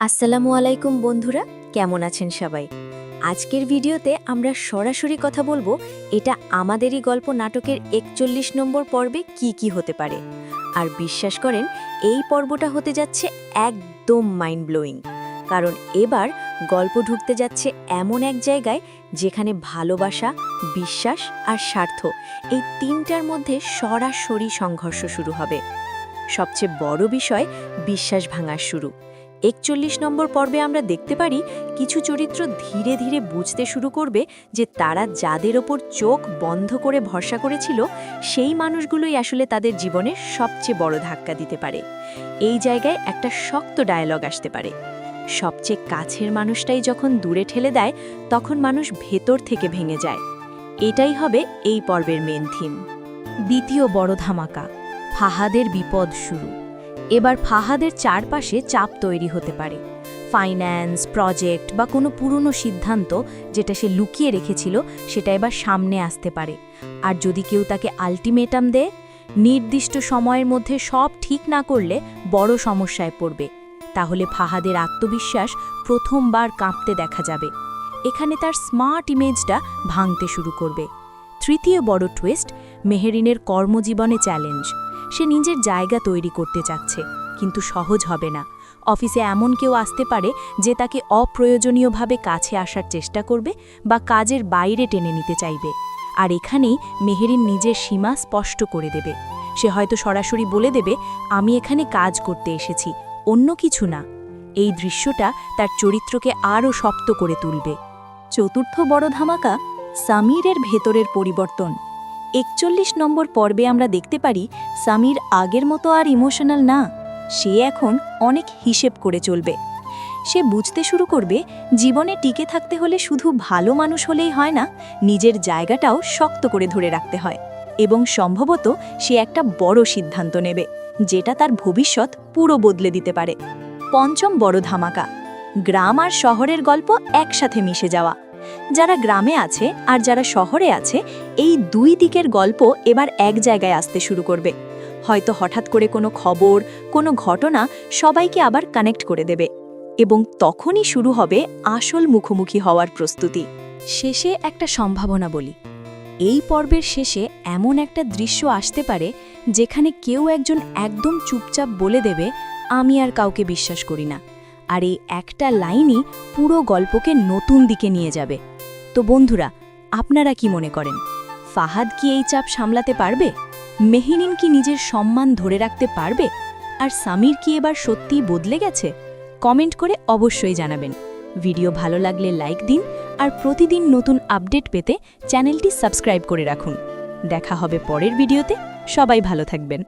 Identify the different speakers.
Speaker 1: আসসালামু আলাইকুম বন্ধুরা, কেমন আছেন সবাই? আজকের ভিডিওতে আমরা সরাসরি কথা বলবো এটা আমাদেরই গল্প নাটকের ৪১ নম্বর পর্বে কি হতে পারে। আর বিশ্বাস করেন এই পর্বটা হতে যাচ্ছে একদম মাইন্ড ব্লোয়িং, কারণ এবার গল্প ঢুকতে যাচ্ছে এমন এক জায়গায় যেখানে ভালোবাসা, বিশ্বাস আর স্বার্থ এই তিনটার মধ্যে সরাসরি সংঘর্ষ শুরু হবে। সবচেয়ে বড় বিষয় বিশ্বাস ভাঙার শুরু। ৪১ নম্বর পর্বে আমরা দেখতে পারি কিছু চরিত্র ধীরে ধীরে বুঝতে শুরু করবে যে তারা যাদের ওপর চোখ বন্ধ করে ভরসা করেছিল সেই মানুষগুলোই আসলে তাদের জীবনে সবচেয়ে বড় ধাক্কা দিতে পারে। এই জায়গায় একটা শক্ত ডায়ালগ আসতে পারে। সবচেয়ে কাছের মানুষটাই যখন দূরে ঠেলে দেয় তখন মানুষ ভেতর থেকে ভেঙে যায়। এটাই হবে এই পর্বের মেন থিম। দ্বিতীয় বড় ধামাকা, ফাহাদের বিপদ শুরু। এবার ফাহাদের চারপাশে চাপ তৈরি হতে পারে। ফাইন্যান্স, প্রজেক্ট বা কোনো পুরনো সিদ্ধান্ত যেটা সে লুকিয়ে রেখেছিল সেটা এবার সামনে আসতে পারে। আর যদি কেউ তাকে আলটিমেটাম দেয়, নির্দিষ্ট সময়ের মধ্যে সব ঠিক না করলে বড় সমস্যায় পড়বে, তাহলে ফাহাদের আত্মবিশ্বাস প্রথমবার কাঁপতে দেখা যাবে। এখানে তার স্মার্ট ইমেজটা ভাঙতে শুরু করবে। তৃতীয় বড় টুইস্ট, মেহেরিনের কর্মজীবনে চ্যালেঞ্জ। সে নিজের জায়গা তৈরি করতে চাচ্ছে, কিন্তু সহজ হবে না। অফিসে এমন কেউ আসতে পারে যে তাকে অপ্রয়োজনীয়ভাবে কাছে আসার চেষ্টা করবে বা কাজের বাইরে টেনে নিতে চাইবে। আর এখানেই মেহেরিন নিজের সীমা স্পষ্ট করে দেবে। সে হয়তো সরাসরি বলে দেবে, আমি এখানে কাজ করতে এসেছি, অন্য কিছু না। এই দৃশ্যটা তার চরিত্রকে আরও শক্ত করে তুলবে। চতুর্থ বড় ধামাকা, সামিরের ভেতরের পরিবর্তন। ৪১ নম্বর পর্বে আমরা দেখতে পারি সামির আগের মতো আর ইমোশনাল না, সে এখন অনেক হিসেব করে চলবে। সে বুঝতে শুরু করবে জীবনে টিকে থাকতে হলে শুধু ভালো মানুষ হলেই হয় না, নিজের জায়গাটাও শক্ত করে ধরে রাখতে হয়। এবং সম্ভবত সে একটা বড় সিদ্ধান্ত নেবে যেটা তার ভবিষ্যৎ পুরো বদলে দিতে পারে। পঞ্চম বড় ধামাকা, গ্রাম আর শহরের গল্প একসাথে মিশে যাওয়া। যারা গ্রামে আছে আর যারা শহরে আছে, এই দুই দিকের গল্প এবার এক জায়গায় আসতে শুরু করবে। হয়তো হঠাৎ করে কোনো খবর, কোনো ঘটনা সবাইকে আবার কানেক্ট করে দেবে, এবং তখনই শুরু হবে আসল মুখোমুখি হওয়ার প্রস্তুতি। শেষে একটা সম্ভাবনা বলি, এই পর্বের শেষে এমন একটা দৃশ্য আসতে পারে যেখানে কেউ একজন একদম চুপচাপ বলে দেবে, আমি আর কাউকে বিশ্বাস করি না। আর এই একটা লাইনই পুরো গল্পকে নতুন দিকে নিয়ে যাবে। তো বন্ধুরা, আপনারা কি মনে করেন, ফাহাদ কি এই চাপ সামলাতে পারবে? মেহেরিন কি নিজের সম্মান ধরে রাখতে পারবে? আর সামির কি এবার সত্যিই বদলে গেছে? কমেন্ট করে অবশ্যই জানাবেন। ভিডিও ভালো লাগলে লাইক দিন, আর প্রতিদিন নতুন আপডেট পেতে চ্যানেলটি সাবস্ক্রাইব করে রাখুন। দেখা হবে পরের ভিডিওতে। সবাই ভালো থাকবেন।